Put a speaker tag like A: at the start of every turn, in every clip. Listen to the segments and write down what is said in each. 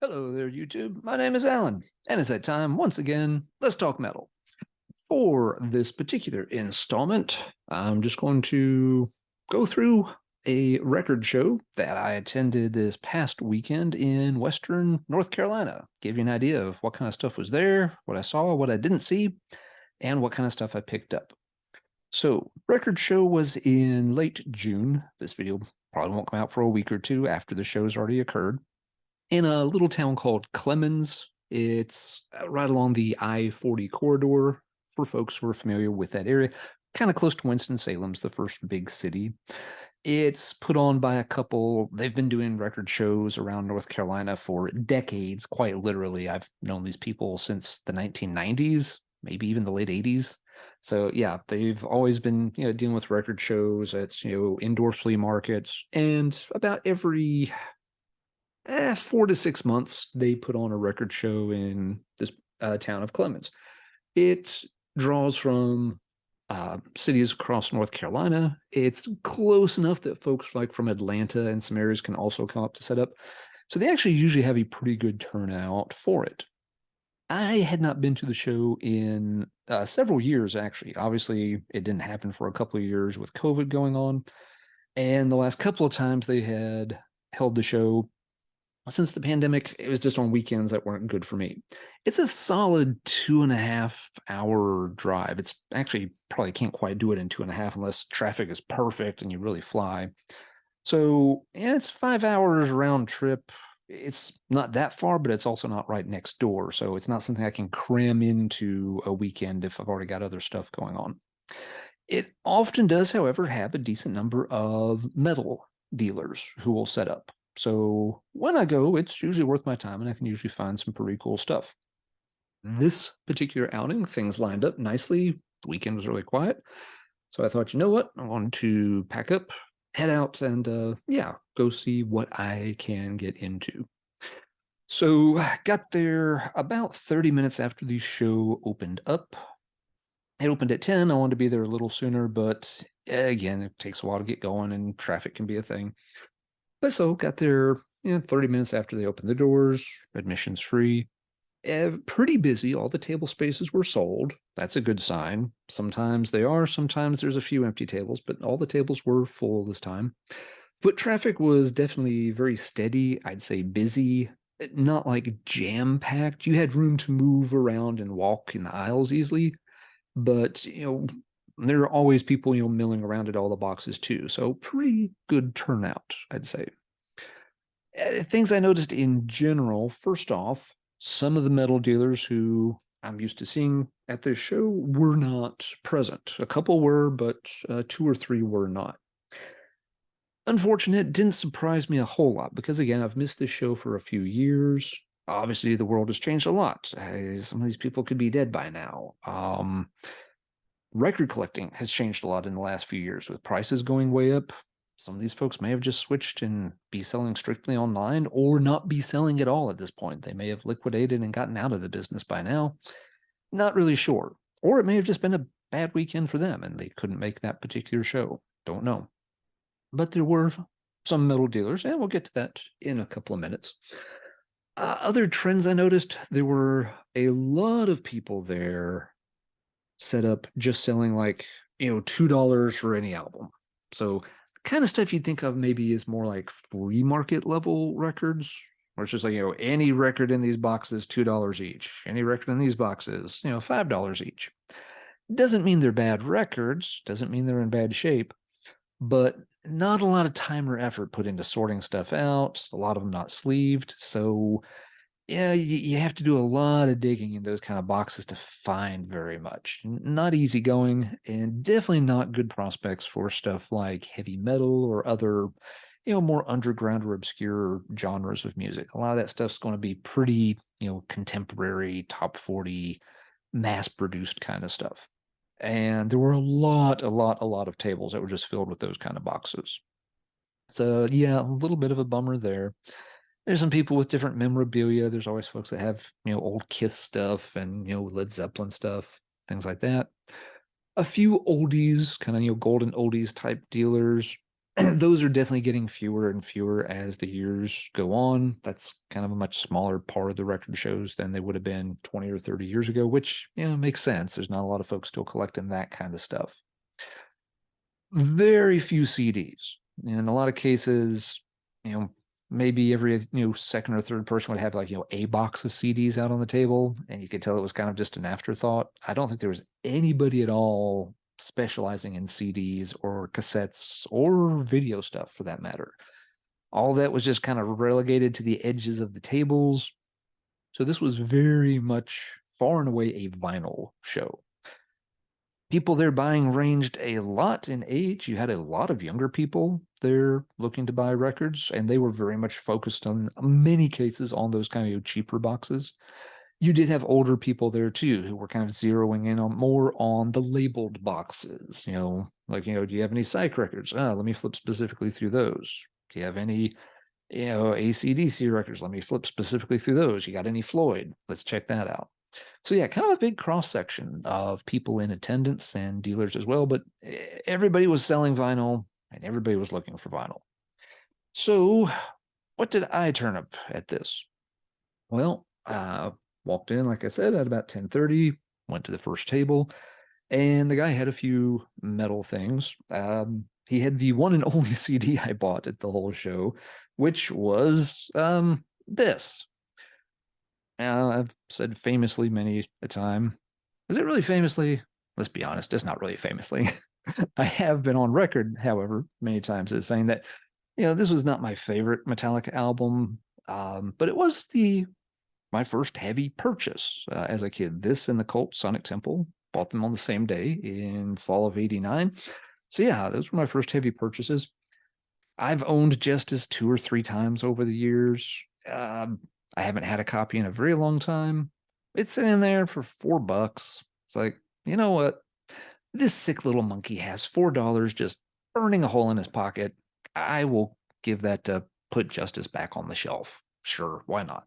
A: Hello there, YouTube. My name is Alan, and it's that time once again. Let's talk metal. For this particular installment, I'm just going to go through a record show that I attended this past weekend in Western North Carolina. Give you an idea of what kind of stuff was there, what I saw, what I didn't see, and what kind of stuff I picked up. So, record show was in late June. This video probably won't come out for a week or two after the show's already occurred in a little town called Clemens. It's right along the I-40 corridor for folks who are familiar with that area, kind of close to Winston-Salem's the first big city. It's put on by a couple. They've been doing record shows around North Carolina for decades, quite literally. I've known these people since the 1990s, maybe even the late 80s. So yeah, they've always been, dealing with record shows at, indoor flea markets, and about every 4 to 6 months, they put on a record show in this town of Clemens. It draws from cities across North Carolina. It's close enough that folks like from Atlanta and some areas can also come up to set up. So they actually usually have a pretty good turnout for it. I had not been to the show in several years, actually. Obviously, it didn't happen for a couple of years with COVID going on. And the last couple of times they had held the show since the pandemic, it was just on weekends that weren't good for me. It's a solid 2.5 hour drive. It's actually probably can't quite do it in 2.5 unless traffic is perfect and you really fly. So yeah, it's 5 hours round trip. It's not that far, but it's also not right next door. So it's not something I can cram into a weekend if I've already got other stuff going on. It often does, however, have a decent number of metal dealers who will set up. So when I go, it's usually worth my time and I can usually find some pretty cool stuff. This particular outing, things lined up nicely. The weekend was really quiet. So I thought, you know what? I want to pack up, head out, and go see what I can get into. So I got there about 30 minutes after the show opened up. It opened at 10. I wanted to be there a little sooner, but again, it takes a while to get going and traffic can be a thing. But so got there, 30 minutes after they opened the doors, admissions free. Pretty busy. All the table spaces were sold. That's a good sign. Sometimes they are, sometimes there's a few empty tables, but all the tables were full this time. Foot traffic was definitely very steady. I'd say busy, not like jam packed. You had room to move around and walk in the aisles easily, but there are always people milling around at all the boxes too. So pretty good turnout, I'd say. Things I noticed in general, first off, some of the metal dealers who I'm used to seeing at this show were not present. A couple were, but two or three were not. Unfortunate, didn't surprise me a whole lot because, again, I've missed this show for a few years. Obviously, the world has changed a lot. Some of these people could be dead by now. Record collecting has changed a lot in the last few years with prices going way up. Some of these folks may have just switched and be selling strictly online or not be selling at all at this point. They may have liquidated and gotten out of the business by now. Not really sure. Or it may have just been a bad weekend for them and they couldn't make that particular show. Don't know. But there were some metal dealers, and we'll get to that in a couple of minutes. Other trends I noticed, there were a lot of people there set up just selling like, $2 for any album. So kind of stuff you'd think of maybe is more like flea market level records, where it's just like, any record in these boxes, $2 each. Any record in these boxes, $5 each. Doesn't mean they're bad records, doesn't mean they're in bad shape, but not a lot of time or effort put into sorting stuff out, a lot of them not sleeved. So yeah, you have to do a lot of digging in those kind of boxes to find very much. Not easy going, and definitely not good prospects for stuff like heavy metal or other, more underground or obscure genres of music. A lot of that stuff's going to be pretty, contemporary, top 40, mass-produced kind of stuff. And there were a lot of tables that were just filled with those kind of boxes. So yeah, a little bit of a bummer there. There's some people with different memorabilia. There's always folks that have, old Kiss stuff and, Led Zeppelin stuff, things like that. A few oldies, kind of, golden oldies type dealers. those are definitely getting fewer and fewer as the years go on. That's kind of a much smaller part of the record shows than they would have been 20 or 30 years ago, which, makes sense. There's not a lot of folks still collecting that kind of stuff. Very few CDs. In a lot of cases, maybe every, second or third person would have like, a box of CDs out on the table, and you could tell it was kind of just an afterthought. I don't think there was anybody at all specializing in CDs or cassettes or video stuff for that matter. All that was just kind of relegated to the edges of the tables. So this was very much far and away a vinyl show. People there buying ranged a lot in age. You had a lot of younger people there looking to buy records, and they were very much focused on many cases on those kind of cheaper boxes. You did have older people there too who were kind of zeroing in on more on the labeled boxes. Like, do you have any psych records? Let me flip specifically through those. Do you have any, AC/DC records? Let me flip specifically through those. You got any Floyd? Let's check that out. So yeah, kind of a big cross section of people in attendance and dealers as well, but everybody was selling vinyl and everybody was looking for vinyl. So what did I turn up at this? Well, walked in, like I said, at about 10:30, went to the first table, and the guy had a few metal things. He had the one and only CD I bought at the whole show, which was this. I've said famously many a time. Is it really famously? Let's be honest, it's not really famously. I have been on record, however, many times as saying that, this was not my favorite Metallica album, but it was my first heavy purchase as a kid. This and the Cult Sonic Temple, bought them on the same day in fall of '89. So yeah, those were my first heavy purchases. I've owned Justice 2 or 3 times over the years. I haven't had a copy in a very long time. It's sitting there for $4. It's like, you know what? This sick little monkey has $4 just burning a hole in his pocket. I will give that to put Justice back on the shelf. Sure, why not?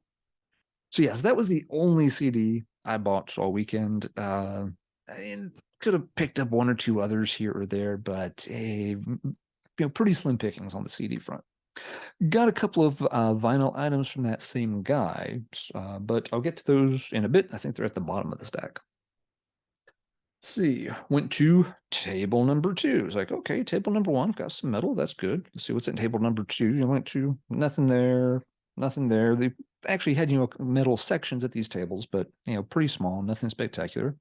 A: So yes, that was the only CD I bought all weekend. I could have picked up 1 or 2 others here or there, but pretty slim pickings on the CD front. Got a couple of vinyl items from that same guy, but I'll get to those in a bit. I think they're at the bottom of the stack. Let's see, went to table number 2. It's like, okay, table number 1, I've got some metal. That's good. Let's see what's at table number 2. You went to nothing there, nothing there. They actually had, metal sections at these tables, but, pretty small, nothing spectacular.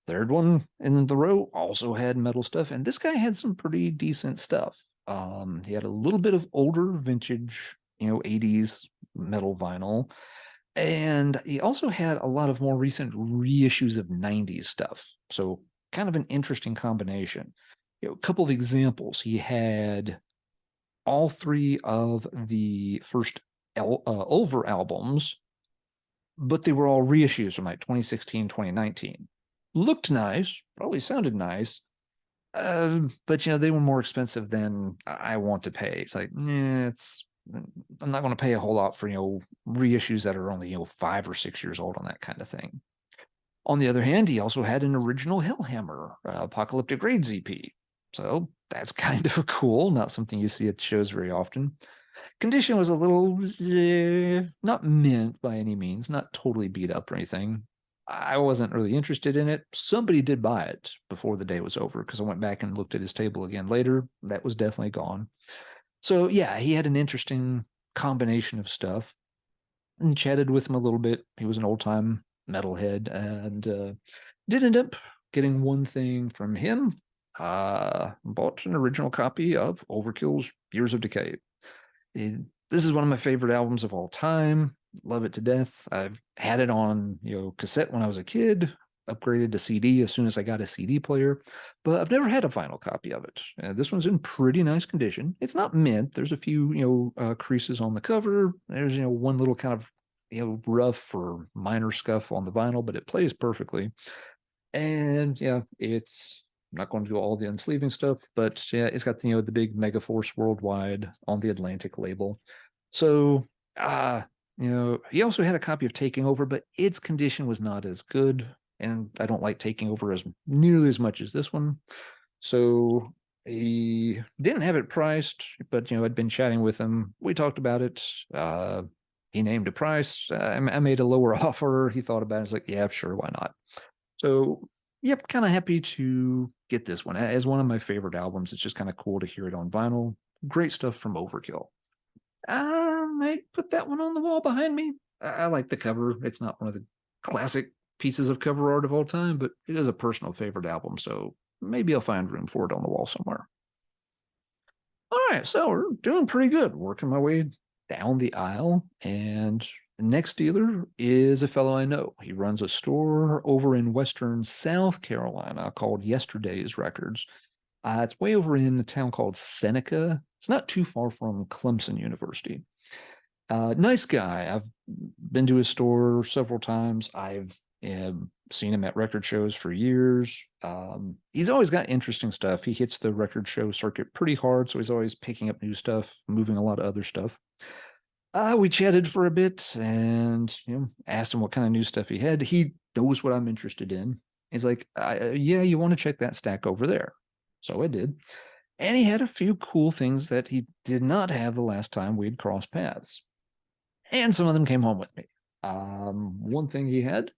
A: Third one in the row also had metal stuff, and this guy had some pretty decent stuff. He had a little bit of older vintage, 80s metal vinyl. And he also had a lot of more recent reissues of 90s stuff. So kind of an interesting combination. A couple of examples. He had all 3 of the first Ulver albums, but they were all reissues from like 2016, 2019. Looked nice, probably sounded nice, but they were more expensive than I want to pay. It's like, I'm not going to pay a whole lot for reissues that are only 5 or 6 years old on that kind of thing. On the other hand, he also had an original Hellhammer Apocalyptic Raids EP, so that's kind of cool. Not something you see at shows very often. Condition was a little not mint by any means, not totally beat up or anything. I wasn't really interested in it. Somebody did buy it before the day was over because I went back and looked at his table again later. That was definitely gone. So yeah, he had an interesting combination of stuff and chatted with him a little bit. He was an old time metalhead and did end up getting one thing from him. Bought an original copy of Overkill's Years of Decay. This is one of my favorite albums of all time. Love it to death. I've had it on, cassette when I was a kid, upgraded to CD as soon as I got a CD player, but I've never had a vinyl copy of it. This one's in pretty nice condition. It's not mint. There's a few, creases on the cover. There's, one little kind of, rough or minor scuff on the vinyl, but it plays perfectly. And yeah, it's I'm not going to do all the unsleeving stuff, but yeah, it's got the big Megaforce Worldwide on the Atlantic label. So he also had a copy of Taking Over, but its condition was not as good, and I don't like Taking Over as nearly as much as this one. So He didn't have it priced, but I'd been chatting with him. We talked about it. He named a price. I made a lower offer. He thought about it. He's like, yeah, sure, why not? So, yep, kind of happy to get this one as one of my favorite albums. It's just kind of cool to hear it on vinyl. Great stuff from Overkill. I might put that one on the wall behind me. I like the cover. It's not one of the classic pieces of cover art of all time, but it is a personal favorite album. So maybe I'll find room for it on the wall somewhere. All right, so we're doing pretty good. Working my way down the aisle, and the next dealer is a fellow I know. He runs a store over in Western South Carolina called Yesterday's Records. It's way over in a town called Seneca. It's not too far from Clemson University. Nice guy. I've been to his store several times. I've seen him at record shows for years. He's always got interesting stuff. He hits the record show circuit pretty hard, so he's always picking up new stuff, moving a lot of other stuff. We chatted for a bit and asked him what kind of new stuff he had. He knows what I'm interested in. He's like, yeah, you want to check that stack over there. So I did. And he had a few cool things that he did not have the last time we'd crossed paths. And some of them came home with me. One thing he had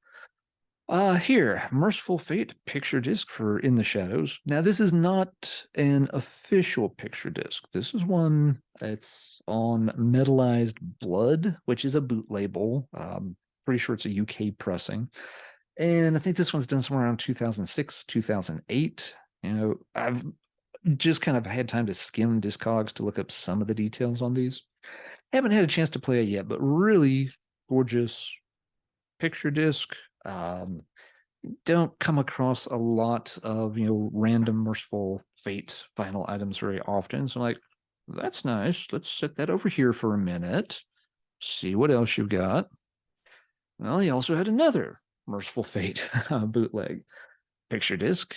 A: here, Mercyful Fate picture disc for In the Shadows. Now, this is not an official picture disc. This is one that's on Metallized Blood, which is a boot label. Pretty sure it's a UK pressing. And I think this one's done somewhere around 2006, 2008. I've just kind of had time to skim Discogs to look up some of the details on these. Haven't had a chance to play it yet, but really gorgeous picture disc. Don't come across a lot of random Mercyful Fate vinyl items very often. So I'm like, that's nice. Let's set that over here for a minute. See what else you've got. Well, he also had another Mercyful Fate bootleg picture disc.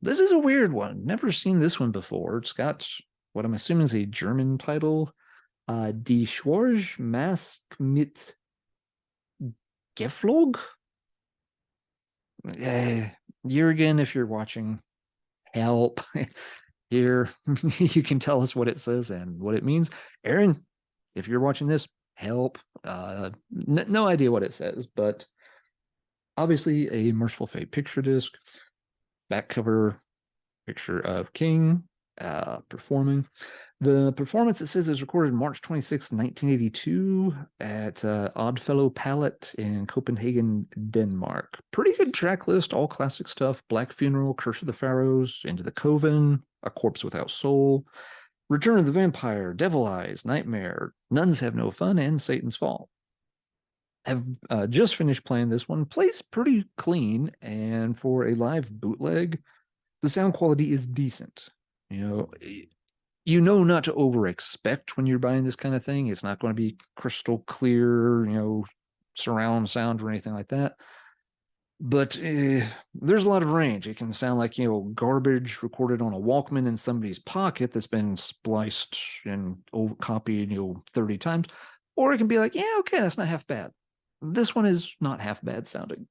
A: This is a weird one. Never seen this one before. It's got what I'm assuming is a German title. Die Schwarz Mask mit Geflog. Jürgen, if you're watching, help. Here, you can tell us what it says and what it means. Aaron, if you're watching this, help. No idea what it says, but obviously a Mercyful Fate picture disc. Back cover picture of King performing. The performance, it says, is recorded March 26, 1982 at Oddfellow Palette in Copenhagen, Denmark. Pretty good track list, all classic stuff. Black Funeral, Curse of the Pharaohs, Into the Coven, A Corpse Without Soul, Return of the Vampire, Devil Eyes, Nightmare, Nuns Have No Fun, and Satan's Fall. Have just finished playing this one. Plays pretty clean, and for a live bootleg, the sound quality is decent. You know not to over expect when you're buying this kind of thing. It's not going to be crystal clear, surround sound or anything like that. But there's a lot of range. It can sound like garbage recorded on a Walkman in somebody's pocket that's been spliced and copied 30 times, or it can be like, yeah, okay, that's not half bad. This one is not half bad sounding.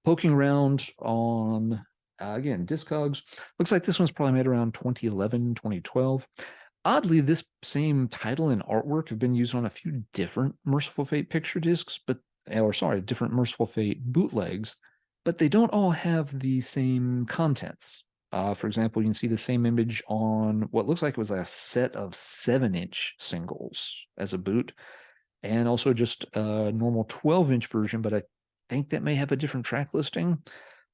A: Poking around on again, Discogs. Looks like this one's probably made around 2011, 2012. Oddly, this same title and artwork have been used on a few different Mercyful Fate picture discs, different Mercyful Fate bootlegs, but they don't all have the same contents. For example, you can see the same image on what looks like it was a set of 7-inch singles as a boot, and also just a normal 12-inch version, but I think that may have a different track listing.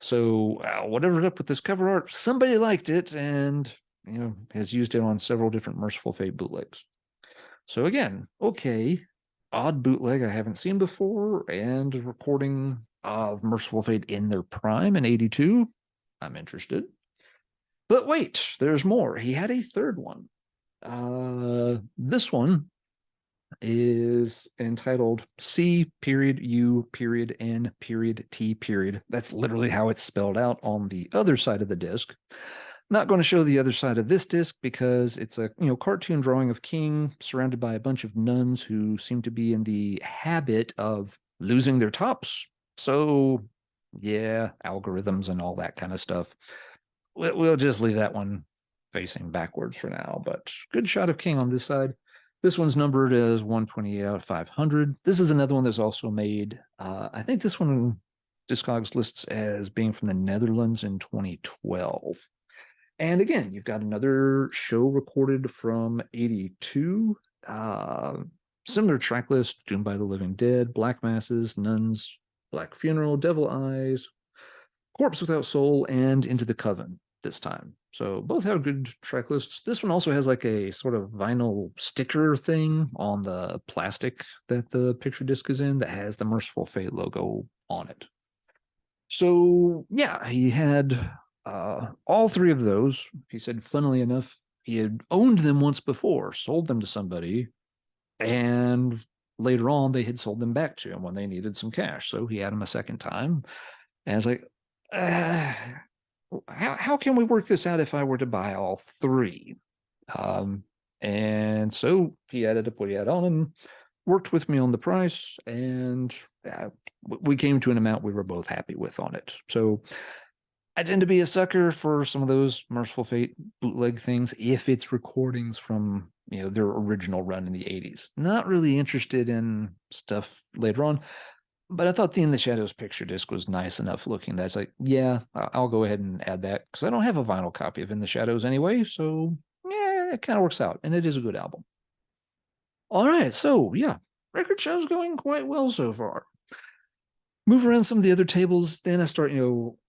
A: So whatever's up with this cover art, somebody liked it and has used it on several different Mercyful Fate bootlegs. So again, okay, odd bootleg I haven't seen before, and a recording of Mercyful Fate in their prime in '82. I'm interested. But wait, there's more. He had a third one. This one is entitled C.U.N.T. That's literally how it's spelled out on the other side of the disc. Not going to show the other side of this disc because it's a cartoon drawing of King surrounded by a bunch of nuns who seem to be in the habit of losing their tops. So yeah, algorithms and all that kind of stuff. We'll just leave that one facing backwards for now, but good shot of King on this side. This one's numbered as 128 out of 500. This is another one that's also made. I think this one Discogs lists as being from the Netherlands in 2012. And again, you've got another show recorded from 82. Similar track list: Doomed by the Living Dead, Black Masses, Nuns, Black Funeral, Devil Eyes, Corpse Without Soul, and Into the Coven this time. So both have good track lists. This one also has like a sort of vinyl sticker thing on the plastic that the picture disc is in that has the Mercyful Fate logo on it. So yeah, he had all three of those. He said, funnily enough, he had owned them once before, sold them to somebody, and later on they had sold them back to him when they needed some cash. So he had them a second time. And I was like, how can we work this out if I were to buy all three? And so he added up what he had on them, worked with me on the price, and we came to an amount we were both happy with on it. So I tend to be a sucker for some of those Mercyful Fate bootleg things if it's recordings from their original run in the 80s. Not really interested in stuff later on, but I thought the In the Shadows picture disc was nice enough looking that it's like, yeah, I'll go ahead and add that because I don't have a vinyl copy of In the Shadows anyway, so yeah, it kind of works out, and it is a good album. All right, so yeah, record show's going quite well so far. Move around some of the other tables, then I start,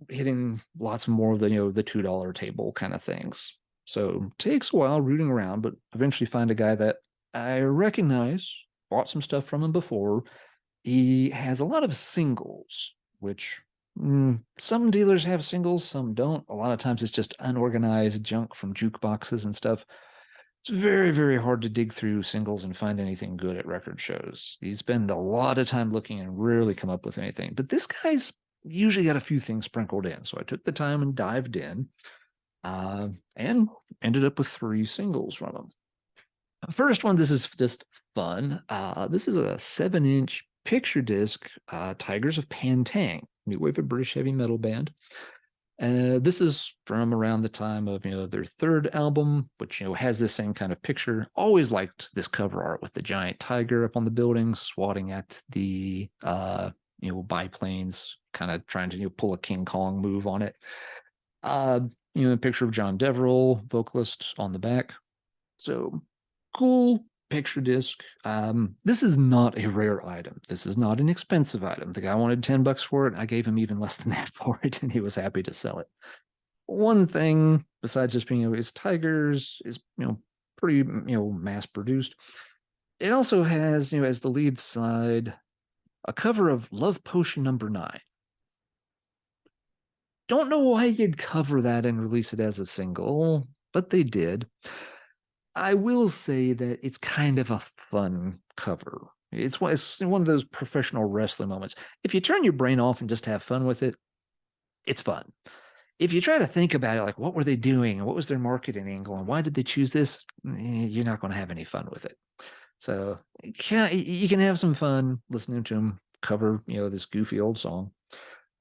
A: hitting lots more of the, the $2 table kind of things. So takes a while rooting around, but eventually find a guy that I recognize, bought some stuff from him before. He has a lot of singles, which some dealers have singles, some don't. A lot of times it's just unorganized junk from jukeboxes and stuff. It's very, very hard to dig through singles and find anything good at record shows. You spend a lot of time looking and rarely come up with anything. But this guy's usually got a few things sprinkled in. So I took the time and dived in and ended up with 3 singles from him. The first one, this is just fun. This is a 7-inch picture disc, Tigers of Pantang, new wave of British heavy metal band. This is from around the time of their third album, which has this same kind of picture. Always liked this cover art with the giant tiger up on the building, swatting at the biplanes, kind of trying to pull a King Kong move on it. A picture of John Deverell, vocalist, on the back. So cool picture disc. This is not a rare item. This is not an expensive item. The guy wanted $10 for it. I gave him even less than that for it, and he was happy to sell it. One thing, besides just being his Tigers, is pretty mass produced. It also has as the lead side a cover of Love Potion number 9. Don't know why you'd cover that and release it as a single, but they did. I will say that it's kind of a fun cover. It's one of those professional wrestling moments. If you turn your brain off and just have fun with it, it's fun. If you try to think about it, like what were they doing and what was their marketing angle and why did they choose this, you're not going to have any fun with it. So you can have some fun listening to them cover, this goofy old song.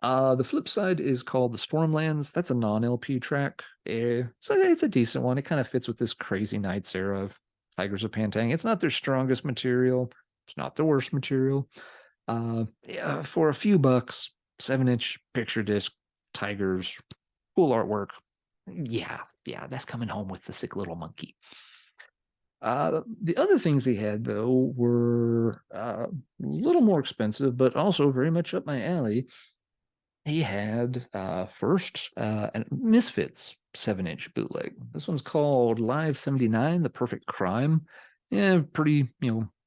A: The flip side is called The Stormlands. That's a non-LP track. So it's a decent one. It kind of fits with this Crazy Nights era of Tigers of Pantang. It's not their strongest material. It's not the worst material. For a few bucks, 7-inch picture disc, Tigers, cool artwork. Yeah, that's coming home with the sick little monkey. The other things he had, though, were a little more expensive, but also very much up my alley. He had first a Misfits 7-inch bootleg. This one's called Live 79, The Perfect Crime. Yeah, pretty,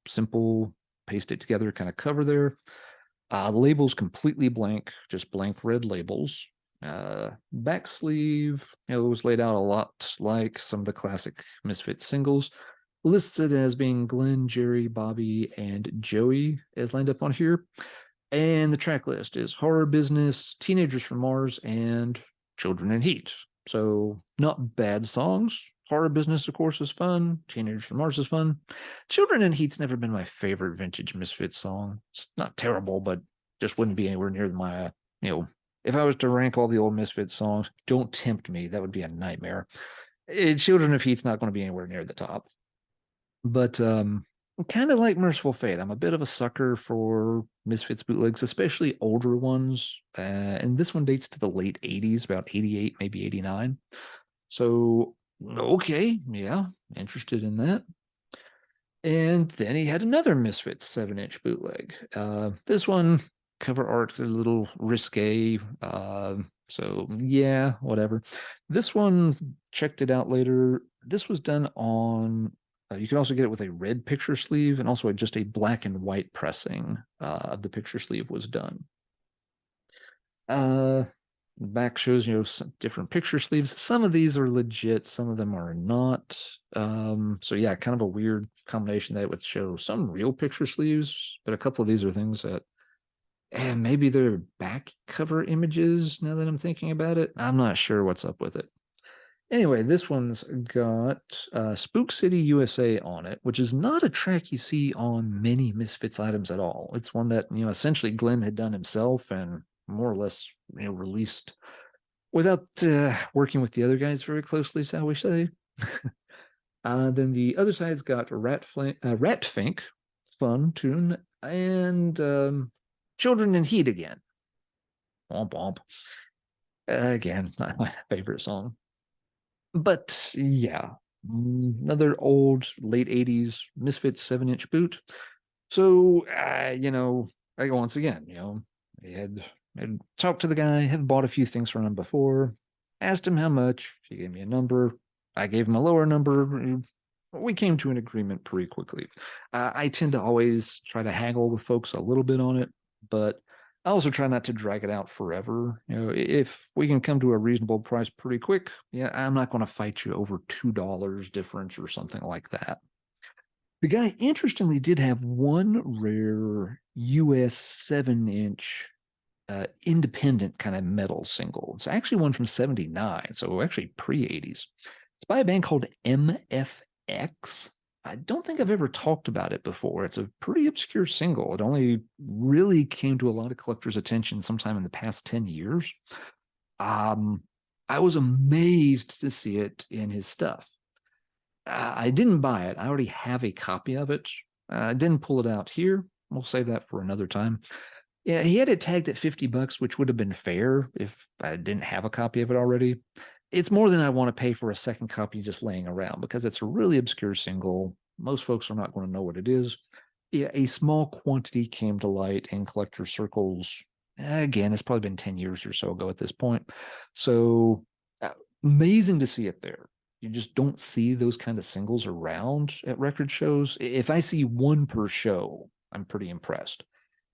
A: simple, paste it together kind of cover there. The label's completely blank, just blank red labels. Back sleeve, it was laid out a lot like some of the classic Misfits singles. Listed as being Glenn, Jerry, Bobby, and Joey is lined up on here. And the track list is Horror Business, Teenagers from Mars, and Children in Heat. So not bad songs. Horror Business, of course, is fun. Teenagers from Mars is fun. Children in Heat's never been my favorite vintage Misfits song. It's not terrible, but just wouldn't be anywhere near my, if I was to rank all the old Misfits songs, don't tempt me. That would be a nightmare. Children of Heat's not going to be anywhere near the top. But kind of like Mercyful Fate, I'm a bit of a sucker for Misfits bootlegs, especially older ones. And this one dates to the late 80s, about 88, maybe 89. So, okay, yeah, interested in that. And then he had another Misfits 7-inch bootleg. This one, cover art a little risque. So, yeah, whatever. This one, checked it out later. This was done on, you can also get it with a red picture sleeve, and also just a black and white pressing of the picture sleeve was done. Back shows, some different picture sleeves. Some of these are legit, some of them are not. So yeah, kind of a weird combination that would show some real picture sleeves, but a couple of these are things that maybe they're back cover images now that I'm thinking about it. I'm not sure what's up with it. Anyway, this one's got Spook City USA on it, which is not a track you see on many Misfits items at all. It's one that, essentially Glenn had done himself and more or less, released without working with the other guys very closely, shall we say. Then the other side's got Rat Fink, fun tune, and Children in Heat again. Womp womp. Again, not my favorite song. But yeah, another old late 80s Misfits 7-inch boot. So, once again, I had talked to the guy, have bought a few things from him before, asked him how much. He gave me a number. I gave him a lower number. We came to an agreement pretty quickly. I tend to always try to haggle with folks a little bit on it, but I also try not to drag it out forever. If we can come to a reasonable price pretty quick, yeah, I'm not going to fight you over $2 difference or something like that. The guy, interestingly, did have one rare US 7-inch independent kind of metal single. It's actually one from 79, so actually pre-80s. It's by a band called MFX. I don't think I've ever talked about it before. It's a pretty obscure single. It only really came to a lot of collectors' attention sometime in the past 10 years. I was amazed to see it in his stuff. I didn't buy it. I already have a copy of it. I didn't pull it out here. We'll save that for another time. Yeah, he had it tagged at $50, which would have been fair if I didn't have a copy of it already. It's more than I want to pay for a second copy just laying around because it's a really obscure single. Most folks are not going to know what it is. Yeah, a small quantity came to light in collector circles. Again, it's probably been 10 years or so ago at this point. So amazing to see it there. You just don't see those kind of singles around at record shows. If I see one per show, I'm pretty impressed.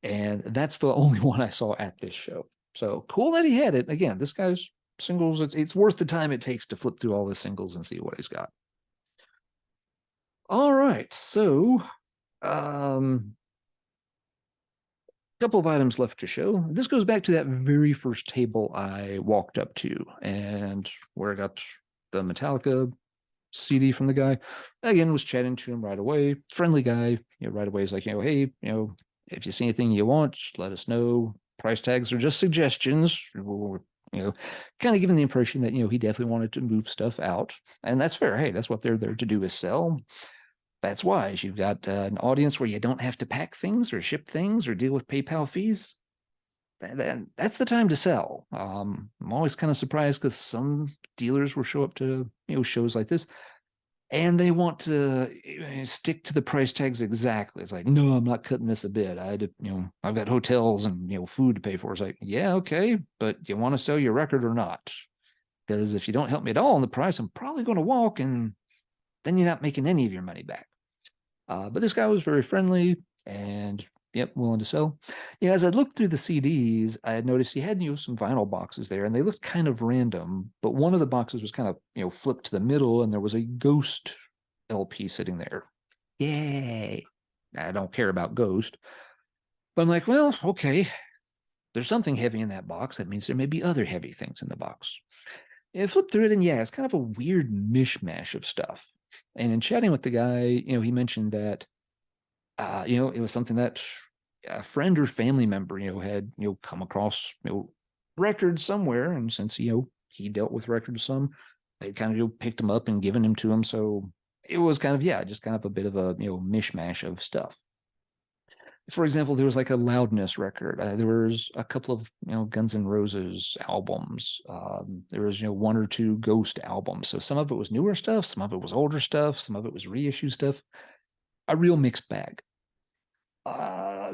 A: And that's the only one I saw at this show. So cool that he had it. Again, this guy's singles, it's worth the time it takes to flip through all the singles and see what he's got. All right. So, couple of items left to show. This goes back to that very first table I walked up to and where I got the Metallica CD from the guy. Again, was chatting to him right away. Friendly guy, right away. He's like, hey, if you see anything you want, let us know. Price tags are just suggestions. Kind of giving the impression that, he definitely wanted to move stuff out. And that's fair. Hey, that's what they're there to do is sell. That's wise. You've got an audience where you don't have to pack things or ship things or deal with PayPal fees. That's the time to sell. I'm always kind of surprised because some dealers will show up to shows like this and they want to stick to the price tags exactly. It's like, no, I'm not cutting this a bit. I've got hotels and food to pay for. It's like, yeah, okay, but you want to sell your record or not? Because if you don't help me at all on the price, I'm probably going to walk, and then you're not making any of your money back. But this guy was very friendly and willing to sell. As I looked through the CDs, I had noticed he had some vinyl boxes there, and they looked kind of random. But one of the boxes was kind of flipped to the middle, and there was a Ghost LP sitting there. Yay! I don't care about Ghost, but I'm like, well, okay. There's something heavy in that box. That means there may be other heavy things in the box. I flipped through it, and it's kind of a weird mishmash of stuff. And in chatting with the guy, he mentioned that, it was something that a friend or family member, had, come across, records somewhere. And since, he dealt with records some, they kind of picked them up and given them to him. So it was kind of, yeah, just kind of a bit of a, mishmash of stuff. For example, there was like a Loudness record. There was a couple of, Guns N' Roses albums. There was, one or two Ghost albums. So some of it was newer stuff, some of it was older stuff, some of it was reissue stuff. A real mixed bag. Uh,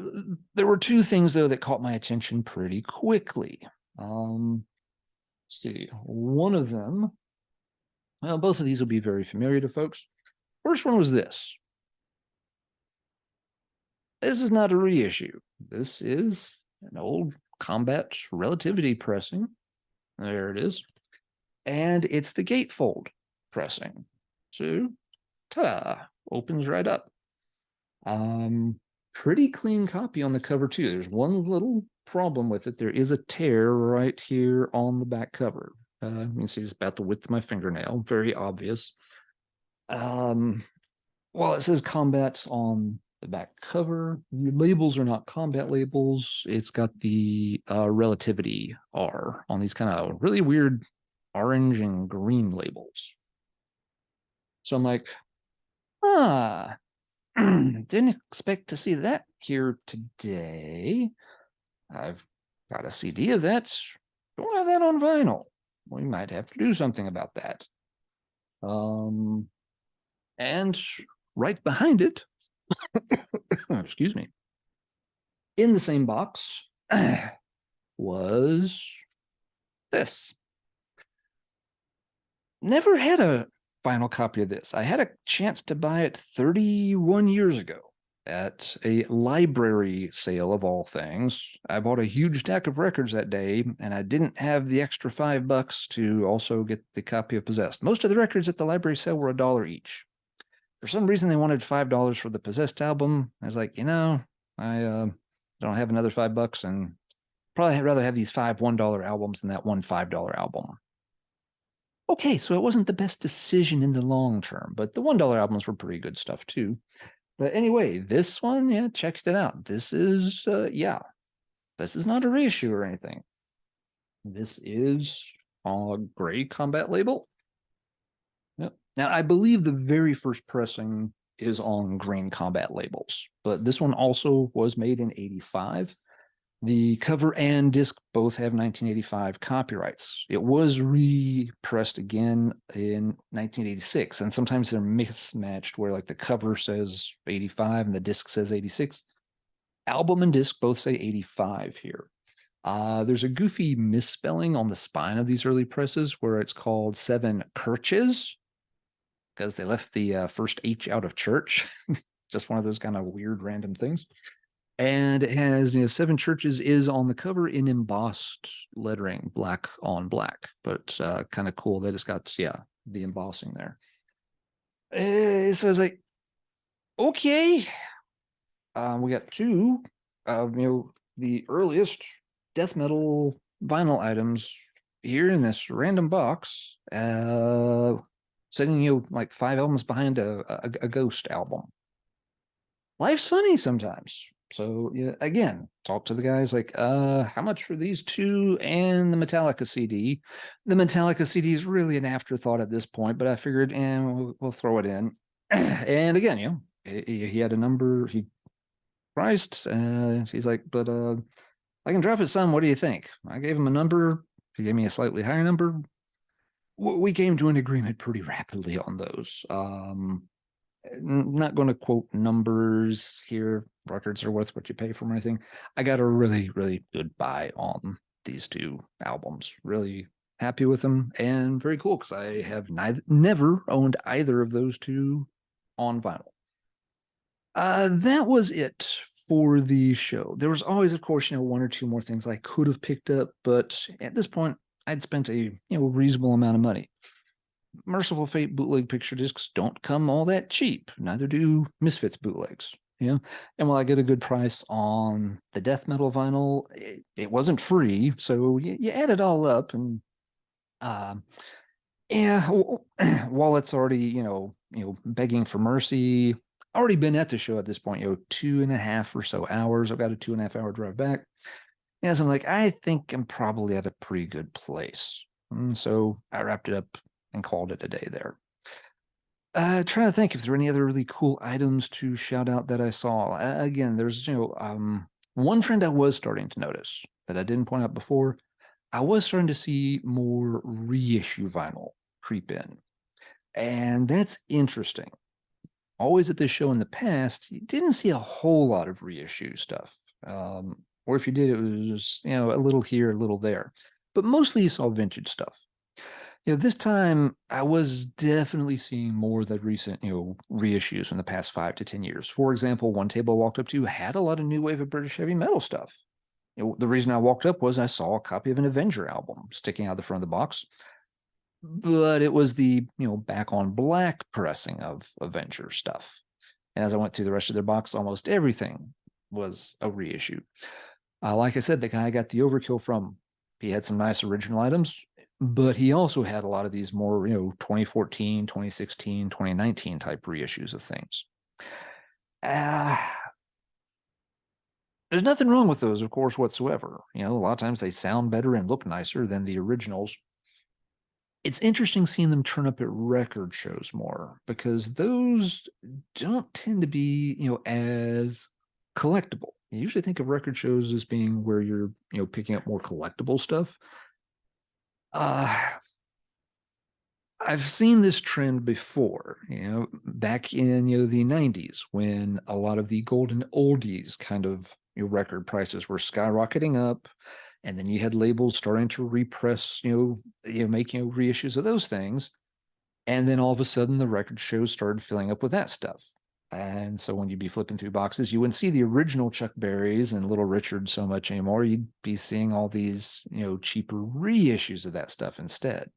A: there were two things though that caught my attention pretty quickly. Let's see. One of them, well, both of these will be very familiar to folks. First one was this. This is not a reissue. This is an old Combat Relativity pressing. There it is. And it's the gatefold pressing. So, ta-da, opens right up. Pretty clean copy on the cover too. There's one little problem with it. There is a tear right here on the back cover. You can see it's about the width of my fingernail. Very obvious. While it says Combat on the back cover, the labels are not combat labels. It's got the Relativity R on these kind of really weird orange and green labels. So I'm like, didn't expect to see that here today. I've got a CD of that. Don't have that on vinyl. We might have to do something about that. And right behind it, excuse me, in the same box was this. Never had a final copy of this. I had a chance to buy it 31 years ago at a library sale of all things. I bought a huge stack of records that day, and I didn't have the extra $5 to also get the copy of Possessed. Most of the records at the library sale were $1 each. For some reason, they wanted $5 for the Possessed album. I was like, I don't have another $5, and probably rather have these 5 $1 albums than that one $5 album. Okay, so it wasn't the best decision in the long term, but the $1 albums were pretty good stuff too. But anyway, this one, yeah, checked it out. This is, this is not a reissue or anything. This is a gray Combat label. Yep. Now, I believe the very first pressing is on green Combat labels, but this one also was made in '85. The cover and disc both have 1985 copyrights. It was repressed again in 1986, and sometimes they're mismatched where like the cover says 85 and the disc says 86. Album and disc both say 85 here. There's a goofy misspelling on the spine of these early presses where it's called 7 Kirches because they left the first H out of church. Just one of those kind of weird random things. And it has, 7 Churches is on the cover in embossed lettering, black on black, but kind of cool that it's got, the embossing there. So I was like, okay, we got 2 the earliest death metal vinyl items here in this random box, sitting, like 5 albums behind a Ghost album. Life's funny sometimes. So yeah, again, talk to the guys like, how much for these 2 and the Metallica CD? The Metallica CD is really an afterthought at this point, but I figured, we'll throw it in. And again, he had a number, he priced, he's like, but I can drop it some. What do you think? I gave him a number. He gave me a slightly higher number. We came to an agreement pretty rapidly on those. Not going to quote numbers here. Records are worth what you pay for them or anything. I got a really, really good buy on these 2 albums. Really happy with them and very cool because I have never owned either of those 2 on vinyl. That was it for the show. There was always, of course, 1 or 2 more things I could have picked up, but at this point, I'd spent a reasonable amount of money. Mercyful Fate bootleg picture discs don't come all that cheap. Neither do Misfits bootlegs. And while I get a good price on the death metal vinyl, it wasn't free. So you add it all up, and while it's already begging for mercy, already been at the show at this point. 2.5 or so hours. I've got a 2.5 hour drive back. So I'm like, I think I'm probably at a pretty good place. And so I wrapped it up and called it a day there. Trying to think if there are any other really cool items to shout out that I saw. Again, there's one trend I was starting to notice that I didn't point out before. I was starting to see more reissue vinyl creep in, and that's interesting. Always at this show in the past, you didn't see a whole lot of reissue stuff, or if you did, it was a little here, a little there, but mostly you saw vintage stuff. This time I was definitely seeing more of the recent, reissues from the past 5 to 10 years. For example, one table I walked up to had a lot of new wave of British heavy metal stuff. The reason I walked up was I saw a copy of an Avenger album sticking out the front of the box, but it was the, back on black pressing of Avenger stuff. And as I went through the rest of their box, almost everything was a reissue. Like I said, the guy I got the Overkill from, he had some nice original items, but he also had a lot of these more, 2014, 2016, 2019 type reissues of things. There's nothing wrong with those, of course, whatsoever. A lot of times they sound better and look nicer than the originals. It's interesting seeing them turn up at record shows more because those don't tend to be, as collectible. You usually think of record shows as being where you're, picking up more collectible stuff. I've seen this trend before, back in the 90s when a lot of the golden oldies kind of record prices were skyrocketing up, and then you had labels starting to repress, make reissues of those things, and then all of a sudden the record shows started filling up with that stuff. And so when you'd be flipping through boxes, you wouldn't see the original Chuck Berrys and Little Richard so much anymore. You'd be seeing all these, cheaper reissues of that stuff instead.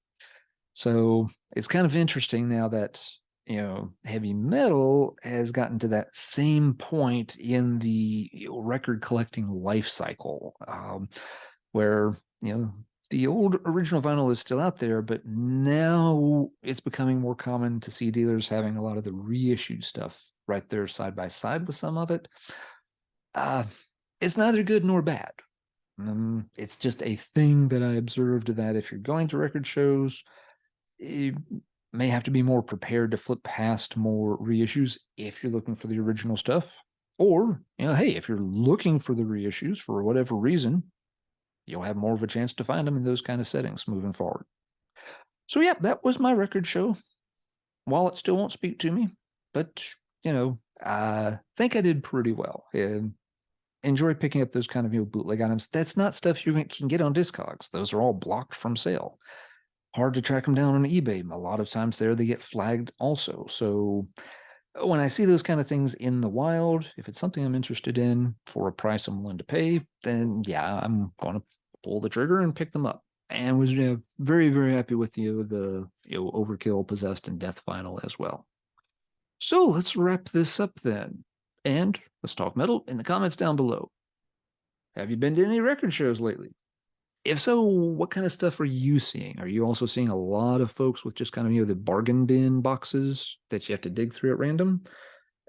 A: So it's kind of interesting now that, heavy metal has gotten to that same point in the record collecting life cycle, where, the old original vinyl is still out there, but now it's becoming more common to see dealers having a lot of the reissued stuff right there side by side with some of it. It's neither good nor bad. It's just a thing that I observed, that if you're going to record shows, you may have to be more prepared to flip past more reissues if you're looking for the original stuff. Or, hey, if you're looking for the reissues for whatever reason, you'll have more of a chance to find them in those kind of settings moving forward. So yeah, that was my record show. While it still won't speak to me, but I think I did pretty well. Enjoy picking up those kind of bootleg items. That's not stuff you can get on Discogs. Those are all blocked from sale. Hard to track them down on eBay. A lot of times there they get flagged also. So when I see those kind of things in the wild, if it's something I'm interested in for a price I'm willing to pay, then yeah, I'm going to pull the trigger and pick them up. And was very, very happy with the Overkill, Possessed, and Death vinyl as well. So let's wrap this up then. And let's talk metal in the comments down below. Have you been to any record shows lately? If so, what kind of stuff are you seeing? Are you also seeing a lot of folks with just kind of, the bargain bin boxes that you have to dig through at random?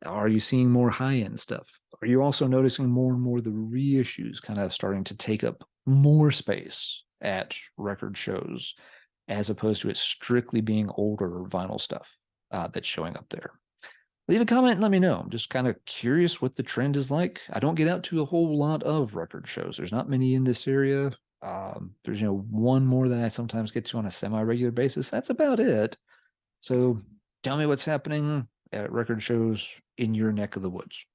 A: Are you seeing more high-end stuff? Are you also noticing more and more the reissues kind of starting to take up more space at record shows, as opposed to it strictly being older vinyl stuff that's showing up there? Leave a comment and let me know. I'm just kind of curious what the trend is like. I don't get out to a whole lot of record shows. There's not many in this area. There's one more that I sometimes get to on a semi-regular basis. That's about it. So tell me what's happening at record shows in your neck of the woods.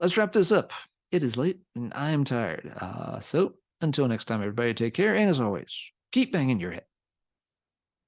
A: Let's wrap this up. It is late and I am tired. So until next time, everybody, take care. And as always, keep banging your head.